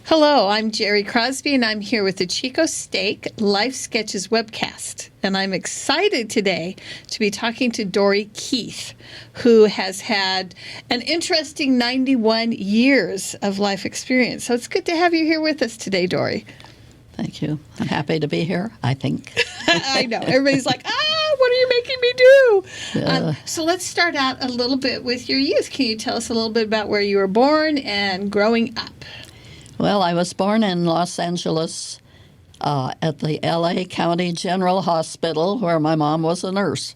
Hello, I'm Jerry Crosby, and I'm here with the Chico Steak Life Sketches webcast. And I'm excited today to be talking to Dorrie Keith, who has had an interesting 91 years of life experience. So it's good to have you here with us today, Dorrie. Thank you. I'm happy to be here, I think. I know. Everybody's like, what are you making me do? So let's start out a little bit with your youth. Can you tell us a little bit about where you were born and growing up? Well, I was born in Los Angeles at the L.A. County General Hospital, where my mom was a nurse.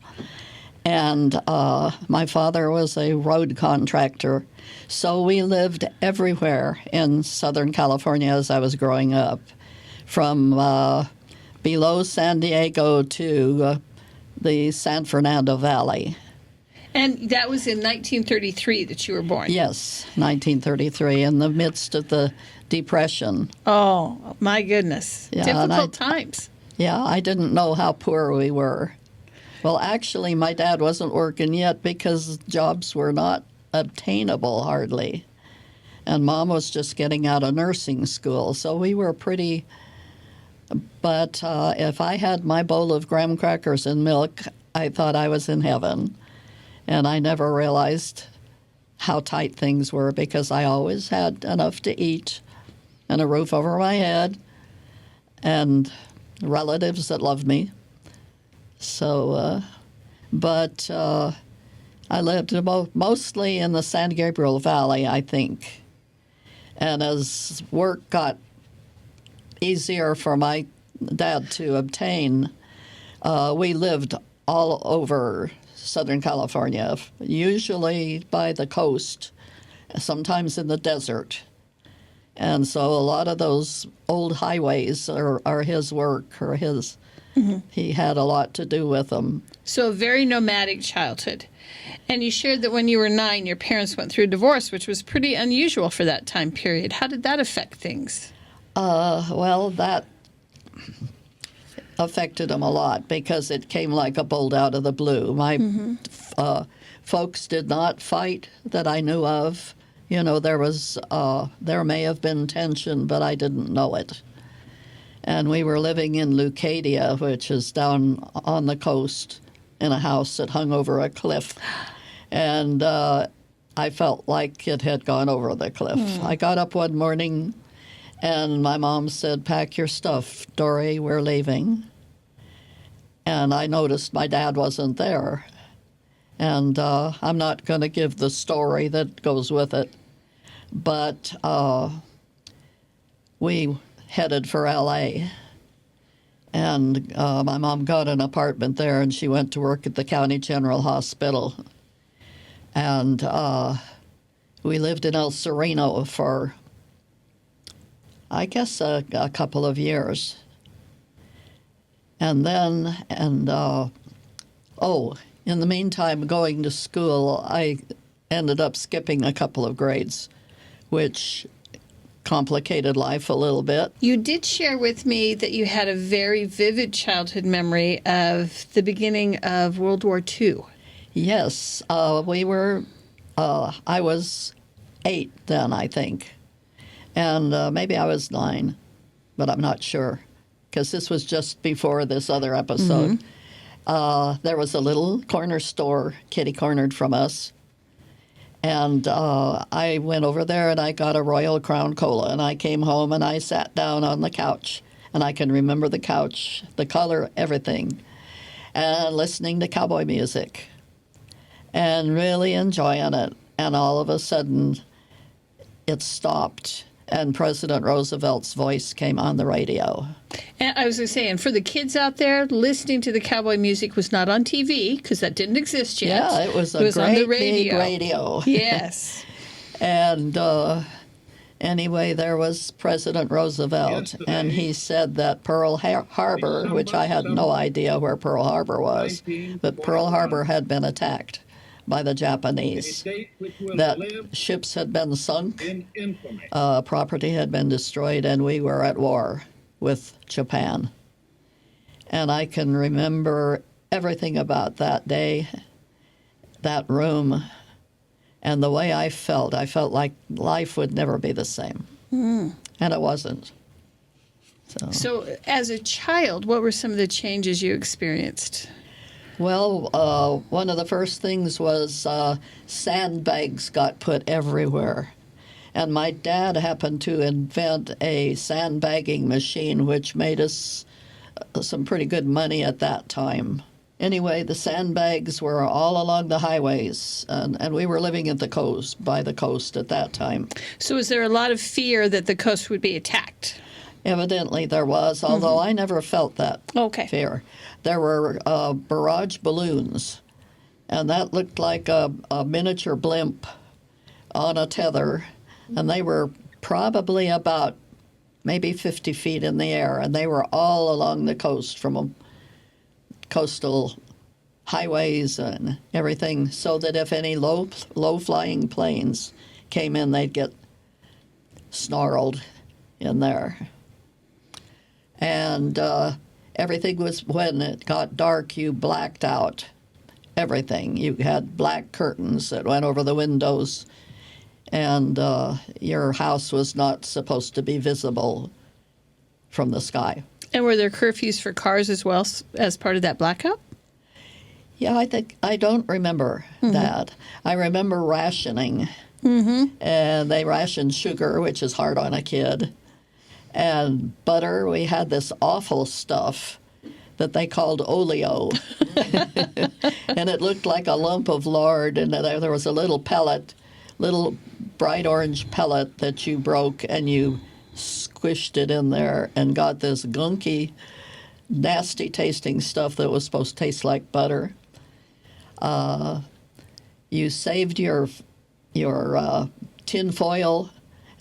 And my father was a road contractor. So we lived everywhere in Southern California as I was growing up, from below San Diego to the San Fernando Valley. And that was in 1933 that you were born? Yes, 1933, in the midst of the Depression. Oh, my goodness. Yeah, difficult times. Yeah, I didn't know how poor we were. Well, actually, my dad wasn't working yet because jobs were not obtainable hardly. And Mom was just getting out of nursing school, so we were pretty... But if I had my bowl of graham crackers and milk, I thought I was in heaven. And I never realized how tight things were because I always had enough to eat and a roof over my head and relatives that loved me. So, but I lived mostly in the San Gabriel Valley, I think. And as work got easier for my dad to obtain, we lived all over Southern California, usually by the coast, sometimes in the desert. And so a lot of those old highways are his work or his. Mm-hmm. He had a lot to do with them. So a very nomadic childhood. And you shared that when you were 9, your parents went through a divorce, which was pretty unusual for that time period. How did that affect things? Well, that affected them a lot because it came like a bolt out of the blue. My folks did not fight that I knew of. You know, there may have been tension, but I didn't know it. And we were living in Leucadia, which is down on the coast, in a house that hung over a cliff. And I felt like it had gone over the cliff. I got up one morning, and my mom said, "Pack your stuff, Dorrie, we're leaving." And I noticed my dad wasn't there. And I'm not going to give the story that goes with it. But we headed for L.A. And my mom got an apartment there, and she went to work at the County General Hospital. And we lived in El Sereno for, I guess, a couple of years. And then, in the meantime, going to school, I ended up skipping a couple of grades, which complicated life a little bit. You did share with me that you had a very vivid childhood memory of the beginning of World War II. Yes, I was 8 then, I think. And maybe I was 9, but I'm not sure, because this was just before this other episode. There was a little corner store kitty-cornered from us, and I went over there and I got a Royal Crown Cola, and I came home and I sat down on the couch, and I can remember the couch, the color, everything, and listening to cowboy music and really enjoying it. And all of a sudden, it stopped, and President Roosevelt's voice came on the radio. And I was going to say, and for the kids out there, listening to the cowboy music was not on TV, because that didn't exist yet. Yeah, it was great on the radio. Big radio. Yes. And anyway, there was President Roosevelt, and he said that Pearl Harbor, which I had no idea where Pearl Harbor was, but Pearl Harbor had been attacked by the Japanese, that ships had been sunk, property had been destroyed, and we were at war with Japan. And I can remember everything about that day, that room, and the way I felt like life would never be the same. And it wasn't. So as a child, what were some of the changes you experienced? Well, one of the first things was sandbags got put everywhere. And my dad happened to invent a sandbagging machine, which made us some pretty good money at that time. Anyway, the sandbags were all along the highways, and we were living at the coast, by the coast at that time. So was there a lot of fear that the coast would be attacked? Evidently there was, although I never felt that fear. There were barrage balloons, and that looked like a miniature blimp on a tether, and they were probably about maybe 50 feet in the air, and they were all along the coast from coastal highways and everything, so that if any low-flying planes came in, they'd get snarled in there. And everything was, when it got dark, you blacked out everything. You had black curtains that went over the windows, and your house was not supposed to be visible from the sky. And were there curfews for cars as well as part of that blackout? Yeah, I don't remember that. I remember rationing, and they rationed sugar, which is hard on a kid, and butter. We had this awful stuff that they called oleo, and it looked like a lump of lard, and there was a little pellet, little bright orange pellet that you broke, and you squished it in there and got this gunky, nasty-tasting stuff that was supposed to taste like butter. You saved your tin foil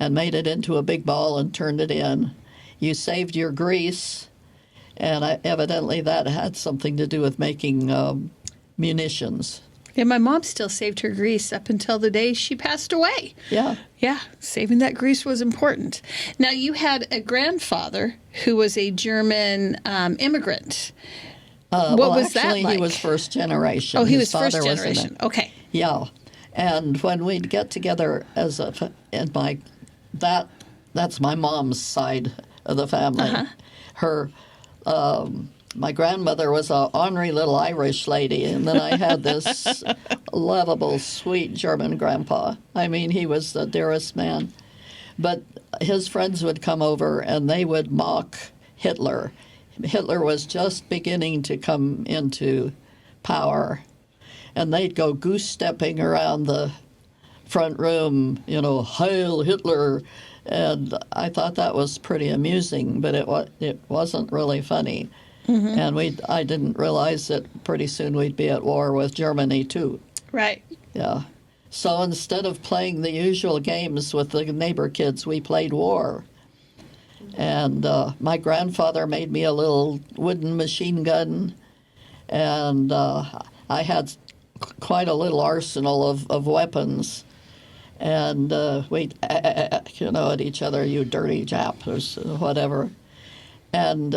and made it into a big ball and turned it in. You saved your grease, and evidently that had something to do with making munitions. Yeah, my mom still saved her grease up until the day she passed away. Yeah. Yeah, saving that grease was important. Now, you had a grandfather who was a German immigrant. What was actually, that like? He was first generation. Oh, he His was first father generation. Okay. Yeah, and when we'd get together that's my mom's side of the family. Her, my grandmother was a ornery little Irish lady, and then I had this lovable, sweet German grandpa. I mean, he was the dearest man. But his friends would come over, and they would mock Hitler. Hitler was just beginning to come into power, and they'd go goose-stepping around the front room, Heil Hitler, and I thought that was pretty amusing, but it wasn't really funny. And I didn't realize that pretty soon we'd be at war with Germany, too. Right. Yeah. So instead of playing the usual games with the neighbor kids, we played war. And my grandfather made me a little wooden machine gun, and I had quite a little arsenal of weapons. And we'd, at each other, you dirty Jap, or whatever. And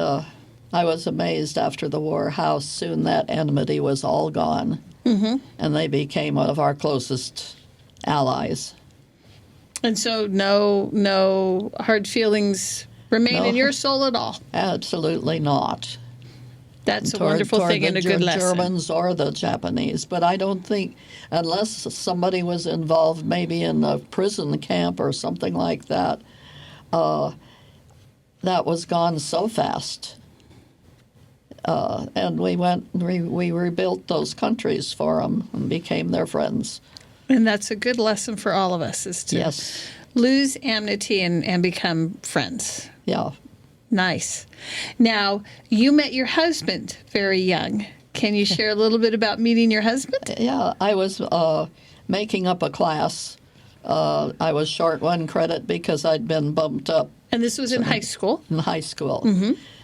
I was amazed after the war how soon that enmity was all gone. And they became one of our closest allies. And so no hard feelings remain in your soul at all? Absolutely not. That's a wonderful thing and a good lesson. Germans or the Japanese. But I don't think, unless somebody was involved maybe in a prison camp or something like that, that was gone so fast. And we rebuilt those countries for them and became their friends. And that's a good lesson for all of us, is to lose enmity and become friends. Yeah. Nice. Now, you met your husband very young. Can you share a little bit about meeting your husband? Yeah, I was making up a class. I was short one credit because I'd been bumped up. And this was in high school? In high school.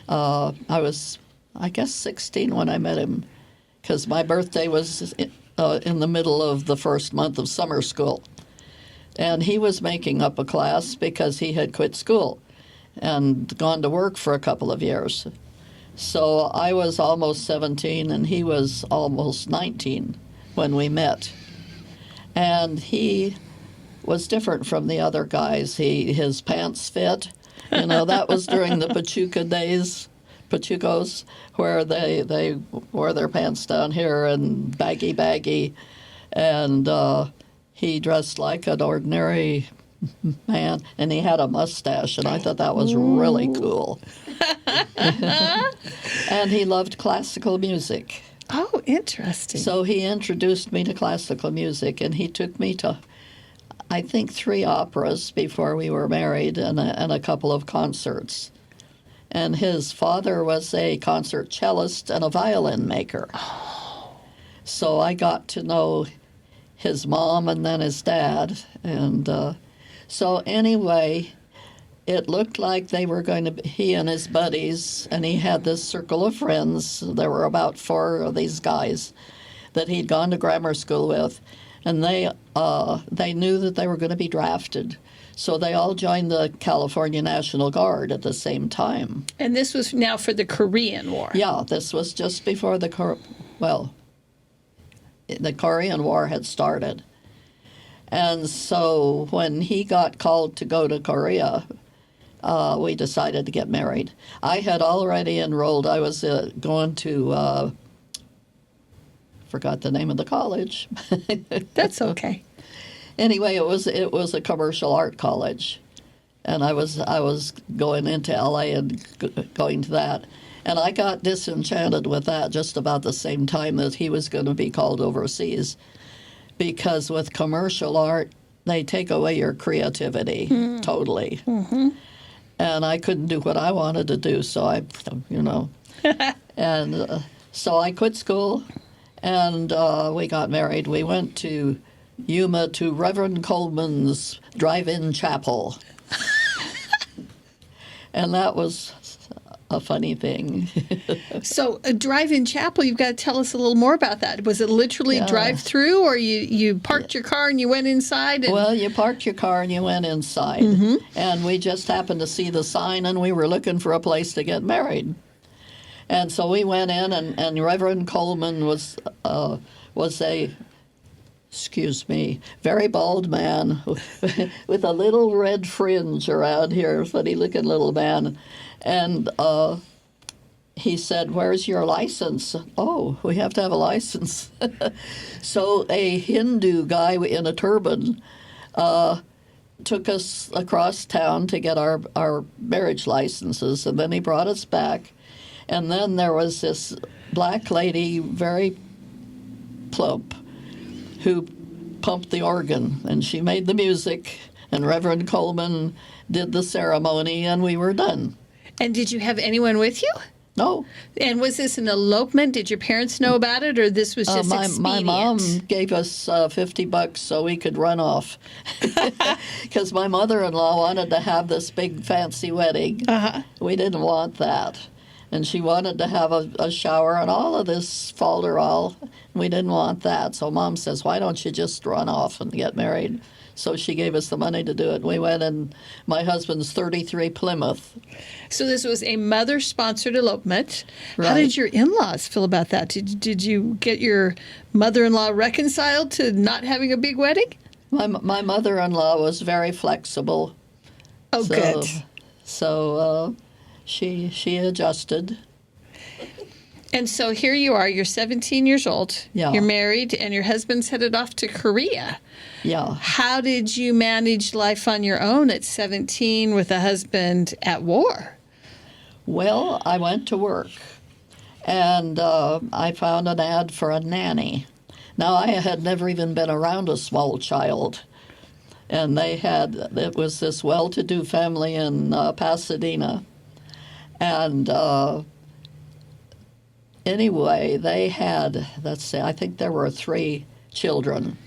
I was, I guess, 16 when I met him, because my birthday was in the middle of the first month of summer school. And he was making up a class because he had quit school and gone to work for a couple of years. So I was almost 17 and he was almost 19 when we met. And he was different from the other guys. His pants fit. That was during the Pachucos, where they wore their pants down here and baggy, and he dressed like an ordinary man, and he had a mustache, and I thought that was really cool. And he loved classical music. Oh, interesting. So he introduced me to classical music, and he took me to, I think, 3 operas before we were married, and a couple of concerts. And his father was a concert cellist and a violin maker. Oh. So I got to know his mom and then his dad. And so anyway, it looked like they were going to, he and his buddies, and he had this circle of friends. There were about 4 of these guys that he'd gone to grammar school with. And they knew that they were going to be drafted. So they all joined the California National Guard at the same time. And this was now for the Korean War. Yeah, this was just before the Korean War had started. And so when he got called to go to Korea, we decided to get married. I had already enrolled. I was going to, forgot the name of the college. That's okay. Anyway, it was a commercial art college, and I was going into LA and going to that, and I got disenchanted with that just about the same time that he was going to be called overseas, because with commercial art they take away your creativity totally, and I couldn't do what I wanted to do, so and so I quit school, and we got married. We went to Yuma to Reverend Coleman's drive-in chapel. And that was a funny thing. So a drive-in chapel, you've got to tell us a little more about that. Was it literally drive-through, or you parked your car and you went inside? Well, you parked your car and you went inside. And we just happened to see the sign, and we were looking for a place to get married. And so we went in, and Reverend Coleman was a very bald man with a little red fringe around here, funny-looking little man. And he said, "Where's your license?" "Oh, we have to have a license." So a Hindu guy in a turban took us across town to get our marriage licenses, and then he brought us back. And then there was this black lady, very plump, who pumped the organ, and she made the music, and Reverend Coleman did the ceremony, and we were done. And did you have anyone with you? No. And was this an elopement? Did your parents know about it, or this was just expedient? My mom gave us $50 so we could run off, because my mother-in-law wanted to have this big fancy wedding. We didn't want that. And she wanted to have a shower and all of this falderall. We didn't want that. So Mom says, "Why don't you just run off and get married?" So she gave us the money to do it. We went in my husband's 33 Plymouth. So this was a mother-sponsored elopement. Right. How did your in-laws feel about that? Did you get your mother-in-law reconciled to not having a big wedding? My mother-in-law was very flexible. Oh, good. So she adjusted. And so here you are, you're 17 years old, You're married, and your husband's headed off to Korea. Yeah. How did you manage life on your own at 17 with a husband at war? Well, I went to work, and I found an ad for a nanny. Now, I had never even been around a small child, and it was this well-to-do family in Pasadena, and anyway, they had, I think there were 3 children.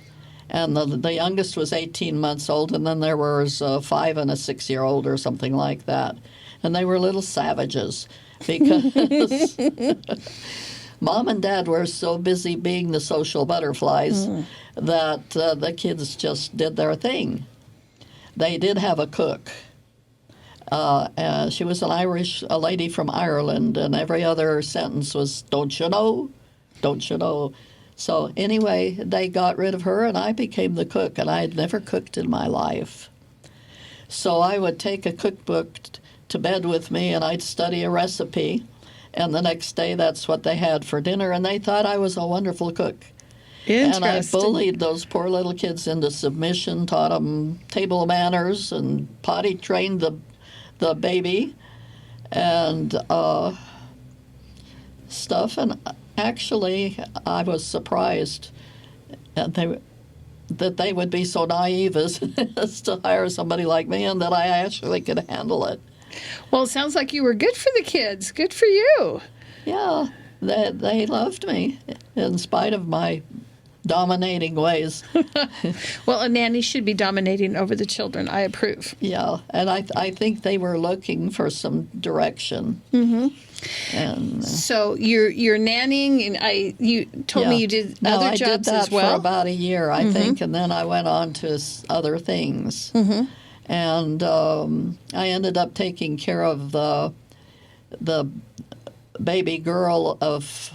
And the youngest was 18 months old, and then there was a 5 and a 6-year-old or something like that. And they were little savages because Mom and Dad were so busy being the social butterflies that the kids just did their thing. They did have a cook. She was a lady from Ireland, and every other sentence was, "Don't you know? Don't you know?" So anyway, they got rid of her, and I became the cook, and I had never cooked in my life. So I would take a cookbook to bed with me, and I'd study a recipe, and the next day that's what they had for dinner, and they thought I was a wonderful cook. Interesting. And I bullied those poor little kids into submission, taught them table manners, and potty trained the baby, and stuff. And actually, I was surprised that they would be so naive as to hire somebody like me, and that I actually could handle it. Well, it sounds like you were good for the kids. Good for you. Yeah, they loved me in spite of my dominating ways. Well, a nanny should be dominating over the children. I approve. Yeah, and I think they were looking for some direction. Mm-hmm. And so you're nannying, and you told me you did other jobs I did that as well. for about a year, I think, and then I went on to other things. Mm-hmm. And I ended up taking care of the baby girl of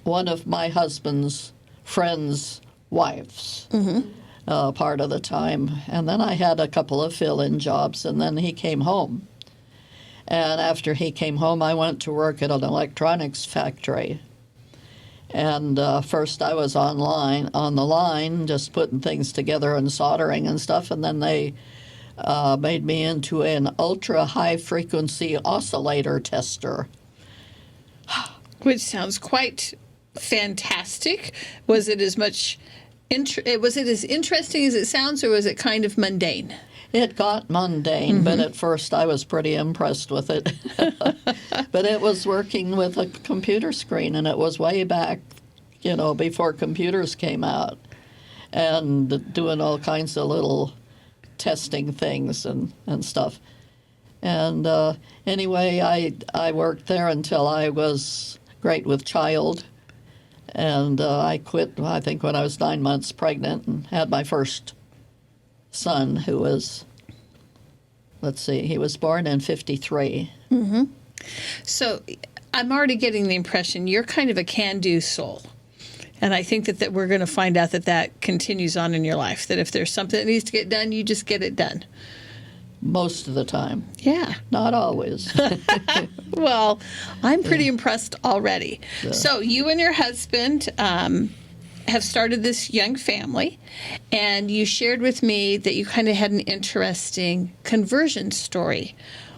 one of my husband's friends' wives part of the time. And then I had a couple of fill-in jobs, and then he came home. And after he came home, I went to work at an electronics factory. And first I was on the line, just putting things together and soldering and stuff, and then they made me into an ultra-high-frequency oscillator tester. Which sounds quite fantastic. Was it as much? Was it as interesting as it sounds, or was it kind of mundane? It got mundane, but at first I was pretty impressed with it. But it was working with a computer screen, and it was way back, before computers came out, and doing all kinds of little testing things and stuff. And anyway, I worked there until I was great with child. And I quit, I think, when I was 9 months pregnant, and had my first son, who was, he was born in 1953. Mm-hmm. So I'm already getting the impression you're kind of a can-do soul. And I think that we're going to find out that continues on in your life, that if there's something that needs to get done, you just get it done. Most of the time. Yeah. Not always. Well, I'm pretty impressed already. Yeah. So you and your husband have started this young family, and you shared with me that you kind of had an interesting conversion story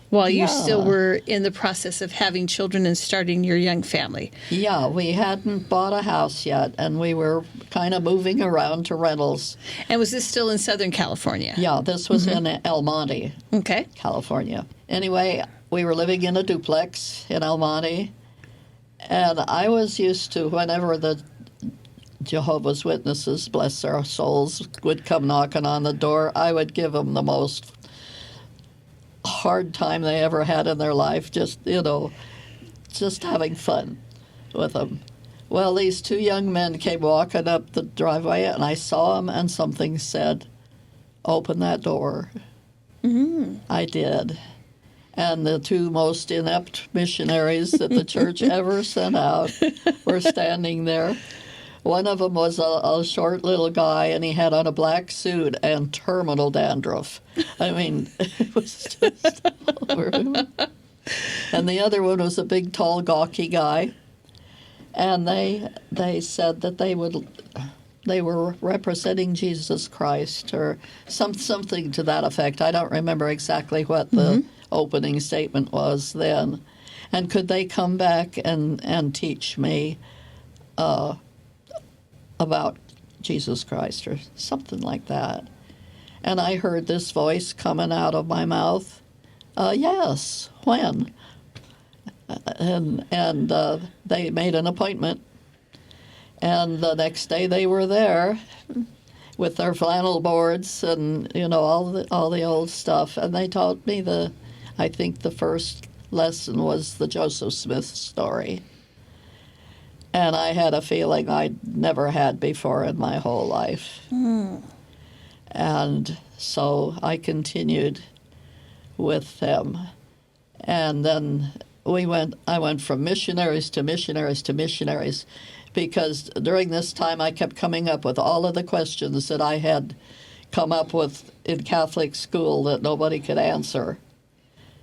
while you still were in the process of having children and starting your young family. Yeah, we hadn't bought a house yet, and we were kind of moving around to rentals. And was this still in Southern California? Yeah, this was in El Monte, California. Anyway, we were living in a duplex in El Monte, and I was used to whenever the Jehovah's Witnesses, bless their souls, would come knocking on the door, I would give them the most hard time they ever had in their life, just having fun with them. Well, these two young men came walking up the driveway, and I saw them, and something said, "Open that door." Mm-hmm. I did. And the two most inept missionaries that the church ever sent out were standing there. One of them was a short little guy, and he had on a black suit and terminal dandruff. I mean, it was just over. And the other one was a big, tall, gawky guy. And they said that they were representing Jesus Christ, or something to that effect. I don't remember exactly what the opening statement was then. And could they come back and teach me about Jesus Christ, or something like that. And I heard this voice coming out of my mouth, yes, when? And they made an appointment. And the next day they were there with their flannel boards and, all the old stuff. And they taught me I think the first lesson was the Joseph Smith story. And I had a feeling I'd never had before in my whole life. Mm. And so I continued with them. And then I went from missionaries to missionaries to missionaries, because during this time I kept coming up with all of the questions that I had come up with in Catholic school that nobody could answer.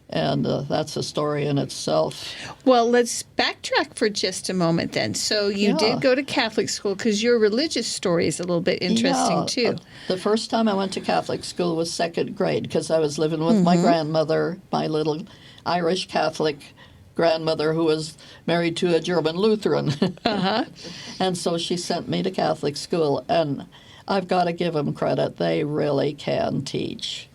And that's a story in itself. Well, let's backtrack for just a moment then. So you did go to Catholic school because your religious story is a little bit interesting too. The first time I went to Catholic school was second grade because I was living with my grandmother, my little Irish Catholic grandmother who was married to a German Lutheran. And so she sent me to Catholic school. And I've got to give them credit. They really can teach.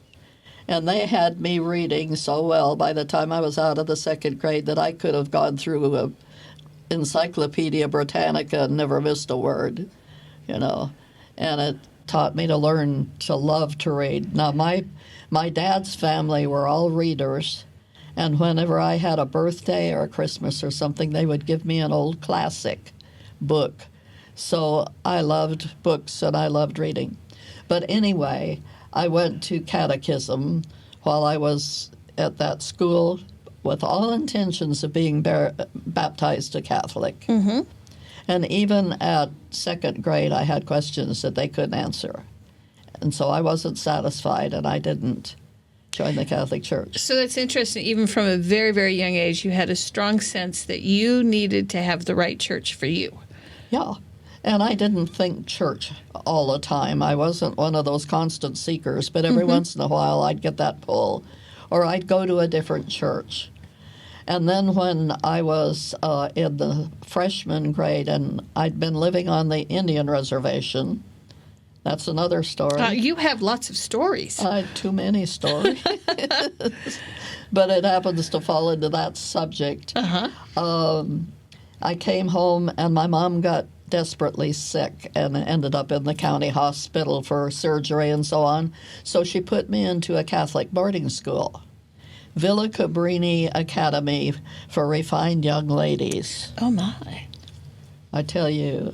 And they had me reading so well by the time I was out of the second grade that I could have gone through a Encyclopedia Britannica and never missed a word, you know. And it taught me to learn to love to read. Now, my dad's family were all readers, and whenever I had a birthday or a Christmas or something, they would give me an old classic book. So I loved books and I loved reading. But anyway, I went to catechism while I was at that school with all intentions of being baptized a Catholic. And even at second grade, I had questions that they couldn't answer. And so I wasn't satisfied, and I didn't join the Catholic Church. So that's interesting. Even from a very, very young age, you had a strong sense that you needed to have the right church for you. Yeah. And I didn't think church all the time. I wasn't one of those constant seekers, but every once in a while I'd get that pull, or I'd go to a different church. And then when I was in the freshman grade and I'd been living on the Indian reservation, that's another story. You have lots of stories. Too many stories. But it happens to fall into that subject. I came home and my mom got desperately sick and ended up in the county hospital for surgery and so on. So she put me into a Catholic boarding school, Villa Cabrini Academy for Refined Young Ladies. Oh, my. I tell you,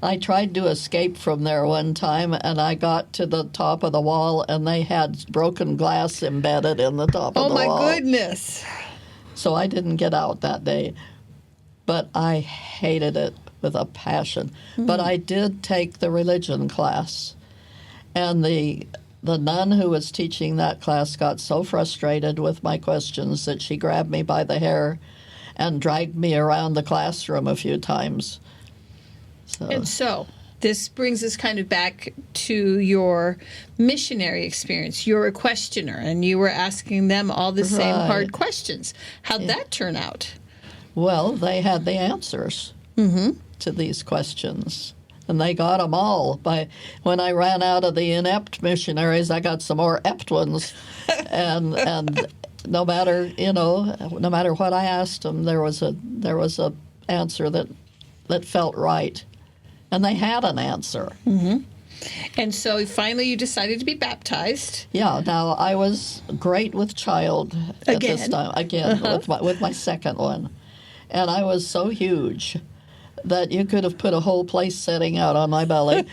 I tried to escape from there one time, and I got to the top of the wall, and they had broken glass embedded in the top of the wall. Oh, my goodness. So I didn't get out that day. But I hated it with a passion. But I did take the religion class. And the nun who was teaching that class got so frustrated with my questions that she grabbed me by the hair and dragged me around the classroom a few times. And so this brings us kind of back to your missionary experience. You're a questioner, and you were asking them all the same hard questions. How'd that turn out? Well, they had the answers to these questions, and they got them all. When I ran out of the inept missionaries, I got some more ept ones, and no matter what I asked them, there was a answer that felt right, and they had an answer. And so finally, you decided to be baptized. Yeah. Now I was great with child at this time again with my second one. And I was so huge that you could have put a whole place setting out on my belly.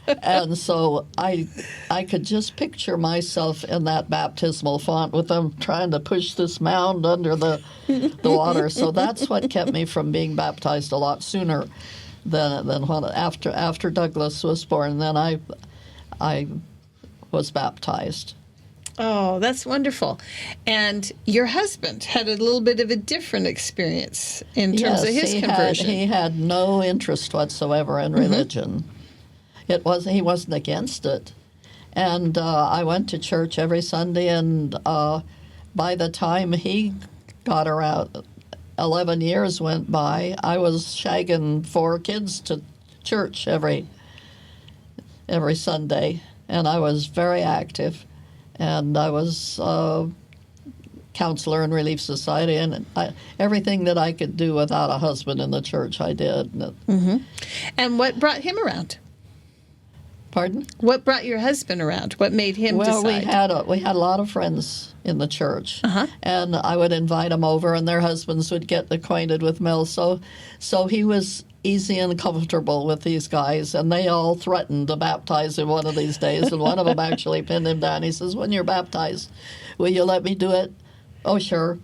And so I could just picture myself in that baptismal font with them trying to push this mound under the water. So that's what kept me from being baptized a lot sooner than when after Douglas was born. Then I was baptized. Oh, that's wonderful. And your husband had a little bit of a different experience in terms of his conversion. He had no interest whatsoever in religion. He wasn't against it. And I went to church every Sunday, and by the time he got around, 11 years went by, I was shagging 4 kids to church every Sunday, and I was very active. And I was counselor in Relief Society, and everything that I could do without a husband in the church, I did. And what brought him around? Pardon? What brought your husband around? What made him decide? Well, we had a lot of friends in the church, and I would invite them over, and their husbands would get acquainted with Mel. So he was easy and comfortable with these guys, and they all threatened to baptize him one of these days, and one of them actually pinned him down. He says, "When you're baptized, will you let me do it?" "Oh, sure,"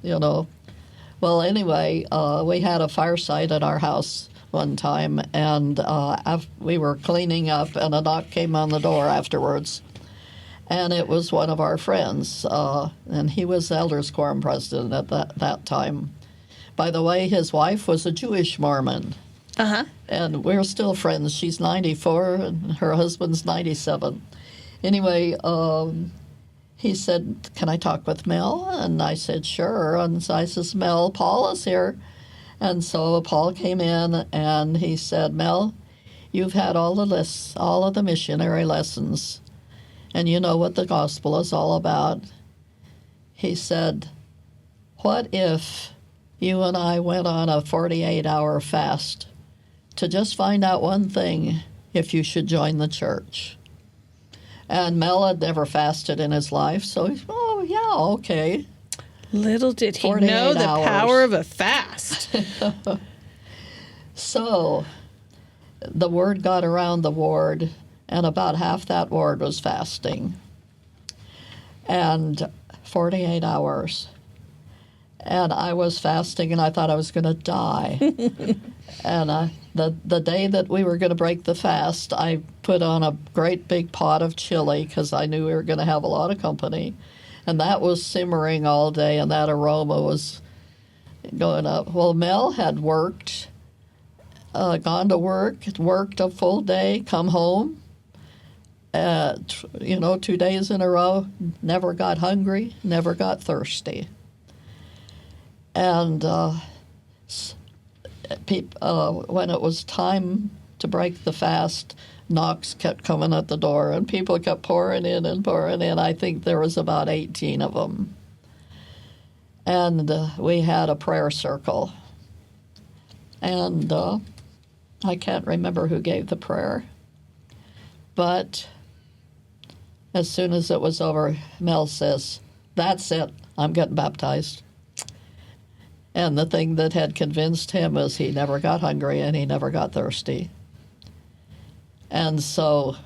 Well, anyway, we had a fireside at our house one time, and we were cleaning up, and a knock came on the door afterwards. And it was one of our friends, and he was the Elders Quorum president at that time. By the way, his wife was a Jewish Mormon. Uh-huh. And we're still friends. She's 94, and her husband's 97. Anyway, he said, "Can I talk with Mel?" And I said, "Sure." And so I says, "Mel, Paul is here." And so Paul came in, and he said, "Mel, you've had all the lists, all of the missionary lessons, and you know what the gospel is all about." He said, "What if you and I went on a 48-hour fast to just find out one thing, if you should join the church?" And Mel had never fasted in his life, so he's, "Oh, yeah, okay." Little did he 48 know the hours. power of a fast. So the word got around the ward, and about half that ward was fasting. And 48 hours. And I was fasting, and I thought I was going to die. And the day that we were going to break the fast, I put on a great big pot of chili because I knew we were going to have a lot of company. And that was simmering all day, and that aroma was going up. Well, Mel had worked, gone to work, worked a full day, come home, 2 days in a row, never got hungry, never got thirsty. And when it was time to break the fast, knocks kept coming at the door, and people kept pouring in and pouring in. I think there was about 18 of them. And we had a prayer circle. And I can't remember who gave the prayer. But as soon as it was over, Mel says, "That's it, I'm getting baptized." And the thing that had convinced him was he never got hungry and he never got thirsty. And so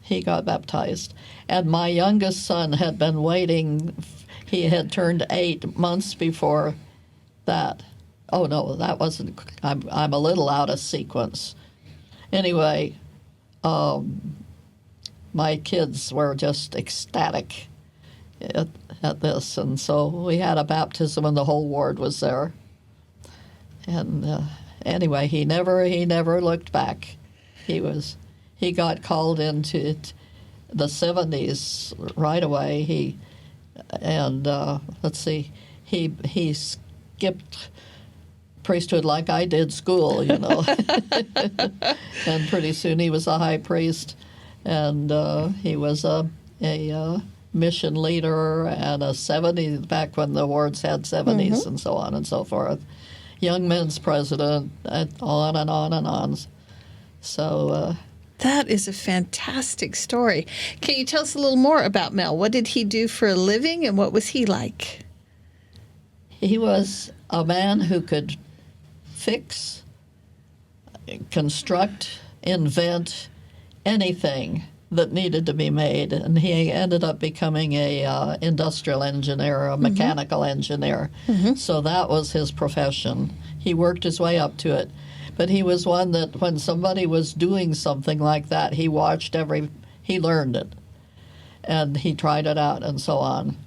he got baptized. And my youngest son had been waiting. He had turned 8 months before that. Oh, no, that wasn't. I'm a little out of sequence. Anyway, my kids were just ecstatic at this, and so we had a baptism, and the whole ward was there. And anyway, he never looked back. He got called into the 70s right away. He skipped priesthood like I did school, and pretty soon he was a high priest, and he was a mission leader and a 70, back when the wards had 70s, and so on and so forth. Young men's president, and on and on and on. So that is a fantastic story. Can you tell us a little more about Mel? What did he do for a living, and what was he like? He was a man who could fix, construct, invent anything that needed to be made, and he ended up becoming a industrial engineer, a mechanical engineer. So that was his profession. He worked his way up to it, but he was one that when somebody was doing something like that, he learned it, and he tried it out, and so on.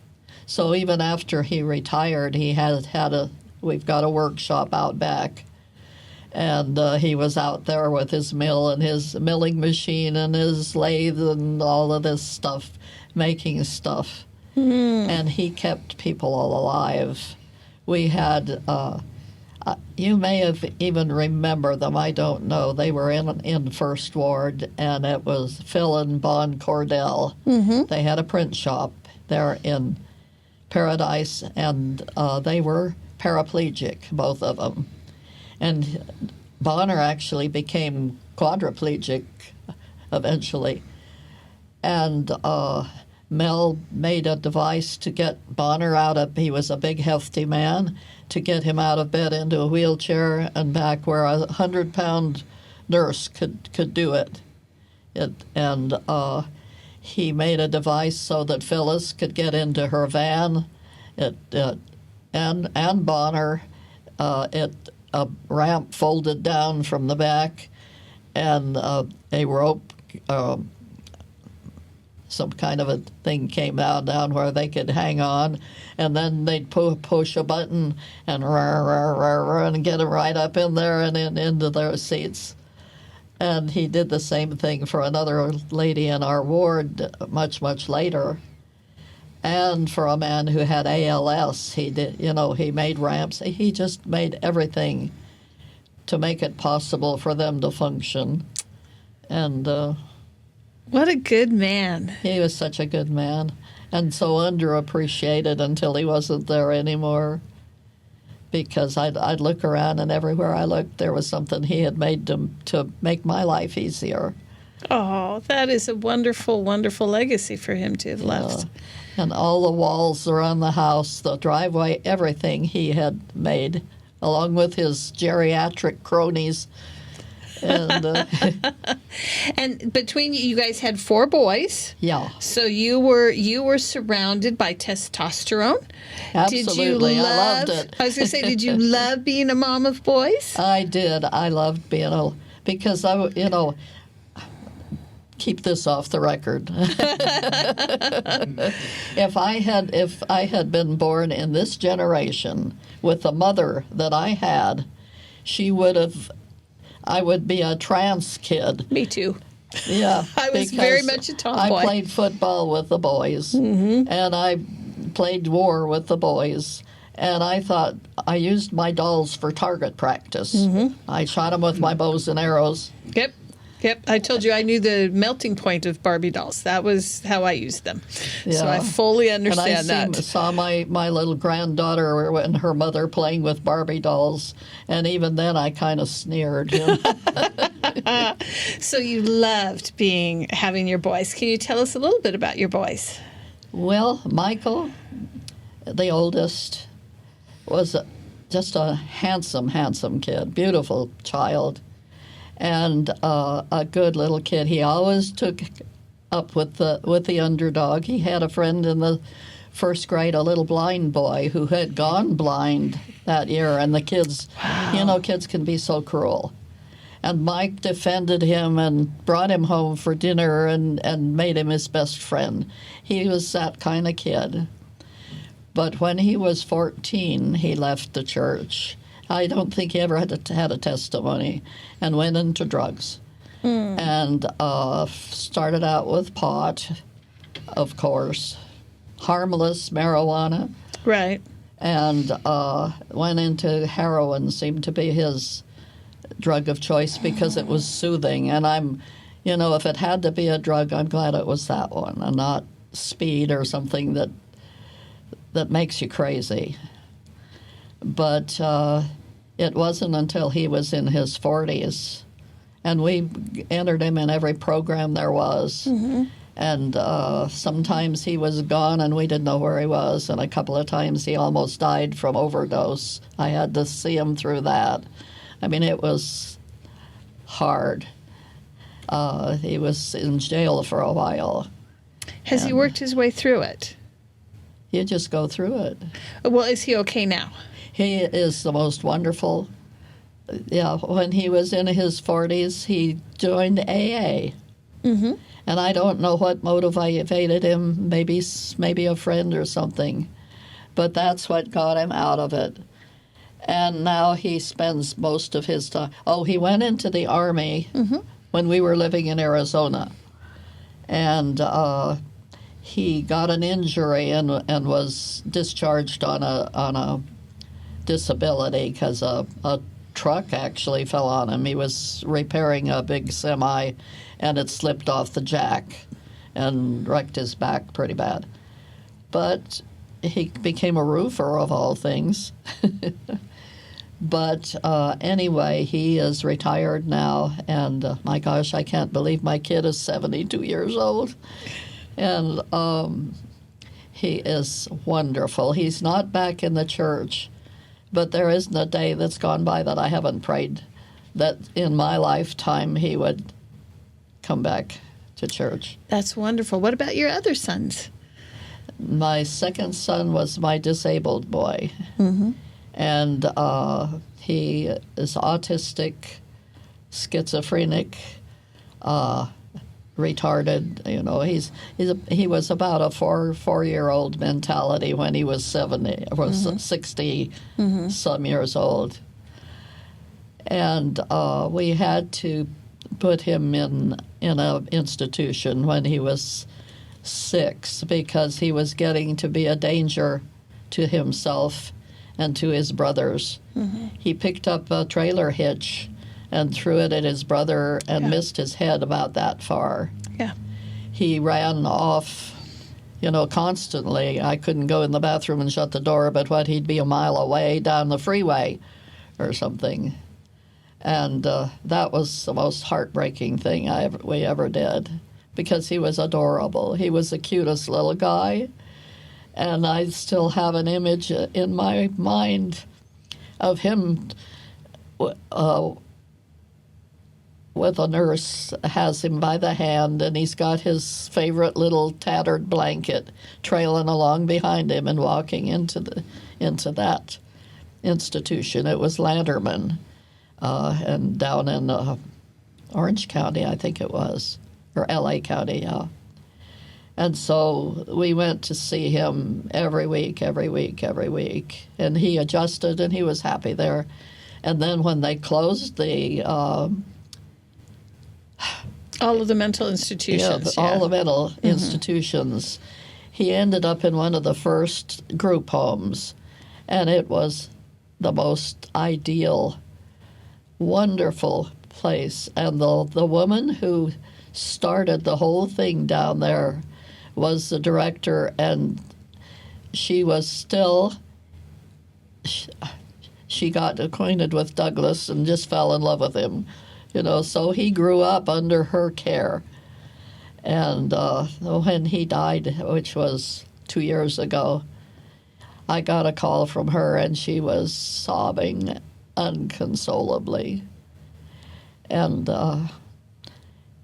So even after he retired, we've got a workshop out back. And he was out there with his mill and his milling machine and his lathe and all of this stuff, making stuff. And he kept people all alive. We had, you may have even remember them, I don't know. They were in First Ward, and it was Phil and Bon Cordell. They had a print shop there in Paradise, and they were paraplegic, both of them. And Bonner actually became quadriplegic eventually. And Mel made a device to get Bonner he was a big, hefty man, to get him out of bed into a wheelchair and back where a 100-pound nurse could do it. And he made a device so that Phyllis could get into her van, and Bonner. a ramp folded down from the back, and a rope, some kind of a thing came down where they could hang on, and then they'd push a button and and get them right up in there and into their seats. And he did the same thing for another lady in our ward much, much later. And for a man who had ALS, he did, he made ramps. He just made everything to make it possible for them to function. And what a good man. He was such a good man, and so underappreciated until he wasn't there anymore. Because I'd look around, and everywhere I looked, there was something he had made to make my life easier. Oh, that is a wonderful, wonderful legacy for him to have left. And all the walls around the house, the driveway, everything he had made, along with his geriatric cronies. And and between you guys had 4 boys. Yeah. So you were surrounded by testosterone. Absolutely, I loved it. I was going to say, did you love being a mom of boys? I did. I loved being because keep this off the record. If I had been born in this generation with the mother that I had, I would be a trans kid. Me too. Yeah. I was very much a tomboy. I played football with the boys, and I played war with the boys. And I thought I used my dolls for target practice. I shot them with my bows and arrows. Yep. I told you I knew the melting point of Barbie dolls. That was how I used them. Yeah. So I fully understand and I saw my little granddaughter and her mother playing with Barbie dolls, and even then I kind of sneered. So you loved having your boys. Can you tell us a little bit about your boys? Well, Michael, the oldest, was just a handsome, handsome kid, beautiful child. And a good little kid. He always took up with the underdog. He had a friend in the first grade, a little blind boy who had gone blind that year. And the kids, kids can be so cruel. And Mike defended him and brought him home for dinner and made him his best friend. He was that kind of kid. But when he was 14, he left the church. I don't think he ever had a testimony, and went into drugs. And started out with pot, of course, harmless marijuana. Right. And went into heroin, seemed to be his drug of choice because it was soothing. And if it had to be a drug, I'm glad it was that one and not speed or something that makes you crazy. But it wasn't until he was in his 40s, and we entered him in every program there was. And sometimes he was gone and we didn't know where he was, and a couple of times he almost died from overdose. I had to see him through that. I mean, it was hard. He was in jail for a while. Has he worked his way through it? You just go through it. Well, is he okay now? He is the most wonderful. Yeah, when he was in his 40s, he joined AA. And I don't know what motivated him, maybe a friend or something. But that's what got him out of it. And now he spends most of his time. Oh, he went into the Army when we were living in Arizona. And he got an injury and was discharged on a disability because a truck actually fell on him. He was repairing a big semi, and it slipped off the jack and wrecked his back pretty bad. But he became a roofer, of all things. But anyway, he is retired now, and my gosh, I can't believe my kid is 72 years old. And he is wonderful. He's not back in the church. But there isn't a day that's gone by that I haven't prayed that in my lifetime he would come back to church. That's wonderful. What about your other sons? My second son was my disabled boy. And he is autistic, schizophrenic, retarded. You know, he was about a four-year-old mentality when he was 70 or 60 some years old. And we had to put him in an institution when he was 6 because he was getting to be a danger to himself and to his brothers. He picked up a trailer hitch and threw it at his brother and missed his head about that far. Yeah. He ran off, you know, constantly. I couldn't go in the bathroom and shut the door, but he'd be a mile away down the freeway or something. And that was the most heartbreaking thing we ever did because he was adorable. He was the cutest little guy. And I still have an image in my mind of him with a nurse, has him by the hand, and he's got his favorite little tattered blanket trailing along behind him and walking into that institution. It was Lanterman, and down in Orange County, I think it was, or L.A. County, yeah. And so we went to see him every week, and he adjusted and he was happy there. And then when they closed the all of the mental institutions. All the mental institutions, he ended up in one of the first group homes, and it was the most ideal, wonderful place. And the woman who started the whole thing down there was the director, and she was still, she got acquainted with Douglas and just fell in love with him, you know, so he grew up under her care. And when he died, which was 2 years ago, I got a call from her, and she was sobbing unconsolably. And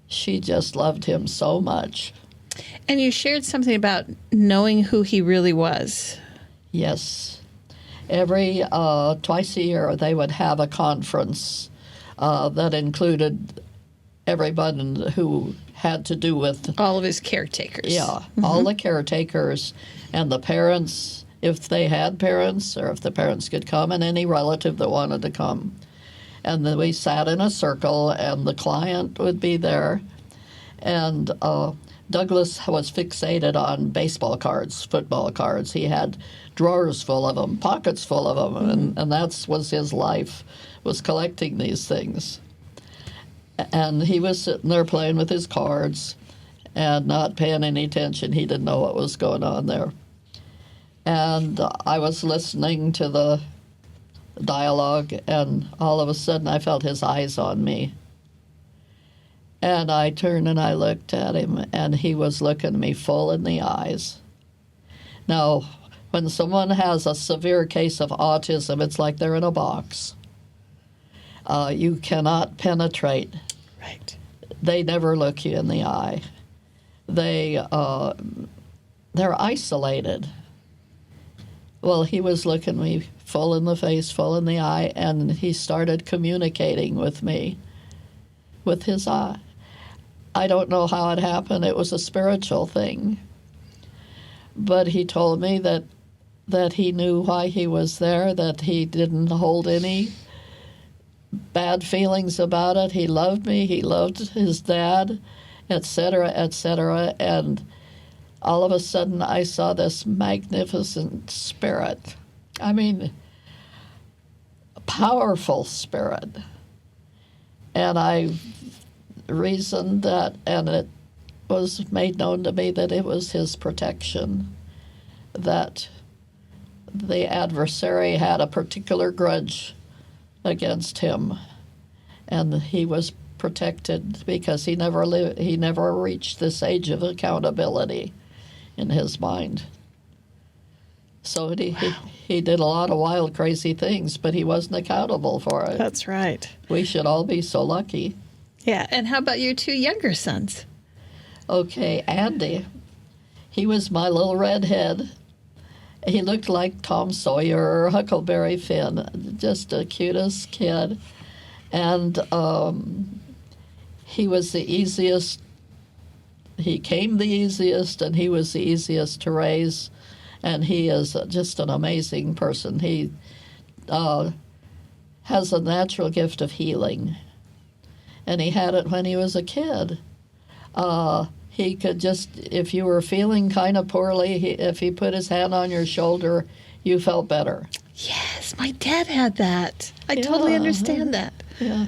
she just loved him so much. And you shared something about knowing who he really was. Yes. Every twice a year, they would have a conference that included everybody who had to do with all of his caretakers. Yeah, all the caretakers and the parents, if they had parents, or if the parents could come, and any relative that wanted to come. And then we sat in a circle, and the client would be there, and Douglas was fixated on baseball cards, football cards. He had drawers full of them, pockets full of them, and that was his life, was collecting these things. And he was sitting there playing with his cards and not paying any attention. He didn't know what was going on there. And I was listening to the dialogue, and all of a sudden I felt his eyes on me. And I turned and I looked at him, and he was looking me full in the eyes. Now, when someone has a severe case of autism, it's like they're in a box. You cannot penetrate. Right. They never look you in the eye. They're isolated. Well, he was looking me full in the face, full in the eye, and he started communicating with me with his eye. I don't know how it happened. It was a spiritual thing. But he told me that he knew why he was there, that he didn't hold any bad feelings about it. He loved me. He loved his dad, etc., etc. And all of a sudden, I saw this magnificent spirit. I mean, a powerful spirit. And I reasoned that, and it was made known to me that it was his protection, that the adversary had a particular grudge against him, and he was protected because he never reached this age of accountability in his mind. So he did a lot of wild, crazy things, but he wasn't accountable for it. That's right. We should all be so lucky. Yeah, and how about your 2 younger sons? Okay, Andy, he was my little redhead, He looked like Tom Sawyer or Huckleberry Finn, just the cutest kid. And he was the easiest. He came the easiest, and he was the easiest to raise. And he is just an amazing person. He has a natural gift of healing, and he had it when he was a kid. He could just, if you were feeling kind of poorly, if he put his hand on your shoulder, you felt better. Yes, my dad had that. I totally understand that. Yeah.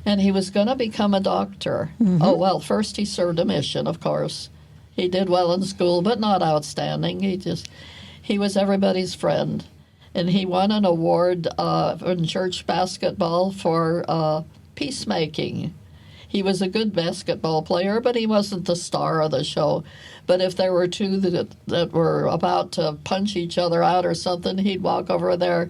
And he was going to become a doctor. Oh, well, first he served a mission, of course. He did well in school, but not outstanding. He was everybody's friend. And he won an award in church basketball for peacemaking. He was a good basketball player, but he wasn't the star of the show. But if there were two that were about to punch each other out or something, he'd walk over there,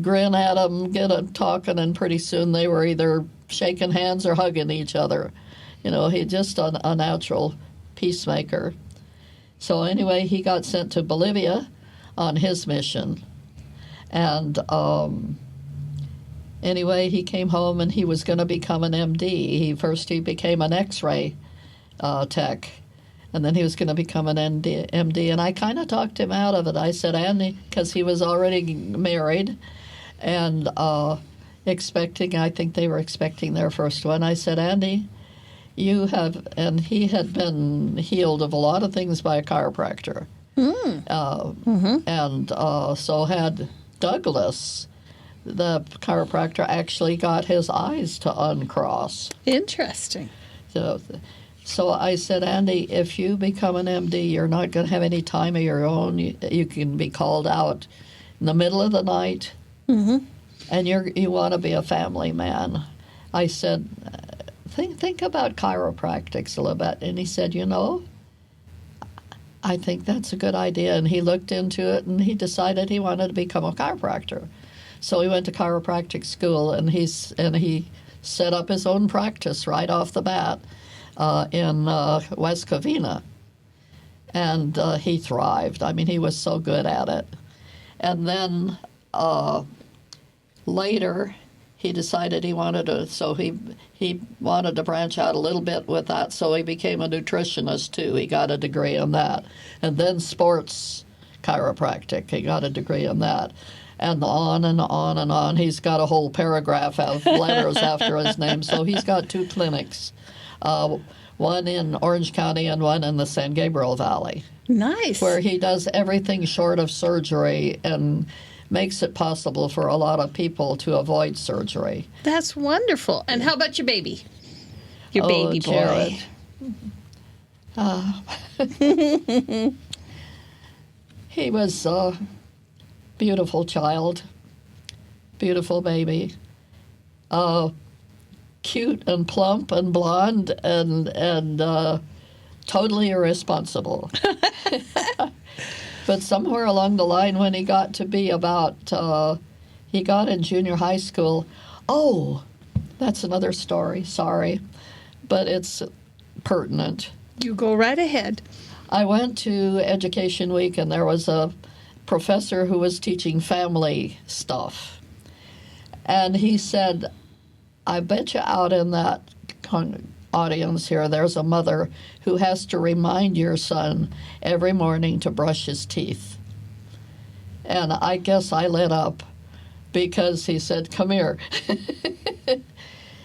grin at them, get them talking, and pretty soon they were either shaking hands or hugging each other. You know, he just a natural peacemaker. So anyway, he got sent to Bolivia on his mission. And anyway, he came home and he was going to become an MD. He became an X-ray tech, and then he was going to become an MD. And I kind of talked him out of it. I said, Andy, because he was already married and expecting, I think they were expecting their first one. I said, Andy, you have, and he had been healed of a lot of things by a chiropractor. And so had Douglas. The chiropractor actually got his eyes to uncross. Interesting. So I said, Andy, if you become an MD, you're not going to have any time of your own. You can be called out in the middle of the night, and you want to be a family man. I said, think about chiropractics a little bit. And he said, I think that's a good idea. And he looked into it, and he decided he wanted to become a chiropractor. So he went to chiropractic school, and he set up his own practice right off the bat in West Covina. And he thrived. I mean, he was so good at it. And then later, he decided he wanted to, so he wanted to branch out a little bit with that, so he became a nutritionist too. He got a degree in that. And then sports chiropractic, he got a degree in that. And on and on and on. He's got a whole paragraph of letters after his name. So he's got 2 clinics, one in Orange County and one in the San Gabriel Valley. Nice. Where he does everything short of surgery and makes it possible for a lot of people to avoid surgery. That's wonderful. And how about your baby? Your baby boy. Jared. He was a beautiful child, beautiful baby, cute and plump and blonde and totally irresponsible. But somewhere along the line, when he got to be he got in junior high school. Oh, that's another story, sorry, but it's pertinent. You go right ahead. I went to Education Week, and there was a professor who was teaching family stuff. And he said, I bet you out in that audience here, there's a mother who has to remind your son every morning to brush his teeth. And I guess I lit up because he said, come here.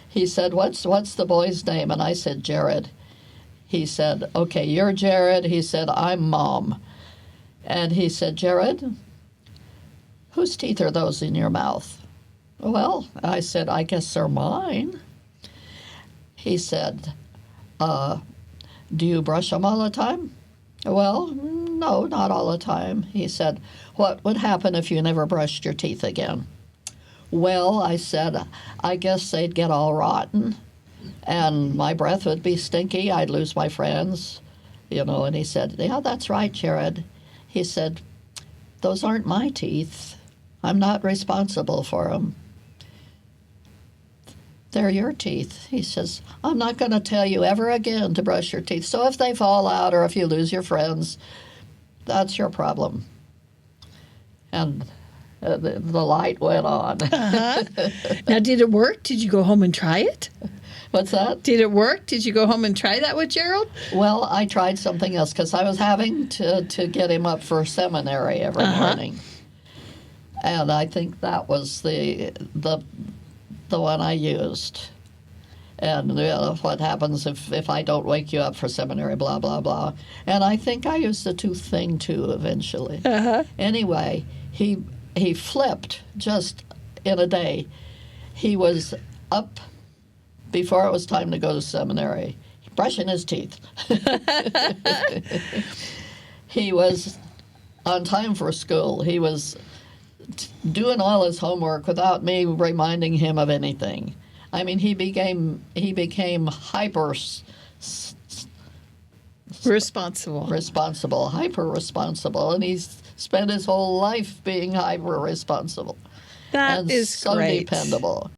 He said, what's the boy's name? And I said, Jared. He said, okay, you're Jared. He said, I'm Mom. And he said, Jared, whose teeth are those in your mouth? Well, I said, I guess they're mine. He said, do you brush them all the time? Well, no, not all the time. He said, what would happen if you never brushed your teeth again? Well, I said, I guess they'd get all rotten, and my breath would be stinky. I'd lose my friends, And he said, yeah, that's right, Jared. He said, those aren't my teeth. I'm not responsible for them. They're your teeth. He says, I'm not going to tell you ever again to brush your teeth. So if they fall out or if you lose your friends, that's your problem. And the light went on. Now, did it work? Did you go home and try it? What's that? Did it work? Did you go home and try that with Gerald? Well, I tried something else because I was having to get him up for seminary every morning. And I think that was the one I used. And what happens if I don't wake you up for seminary, blah, blah, blah. And I think I used the tooth thing, too, eventually. Anyway, he flipped just in a day. He was up before it was time to go to seminary, brushing his teeth. He was on time for school. He was doing all his homework without me reminding him of anything. I mean, he became hyper responsible, hyper responsible, and he's spent his whole life being hyper responsible. That and is so great. dependable.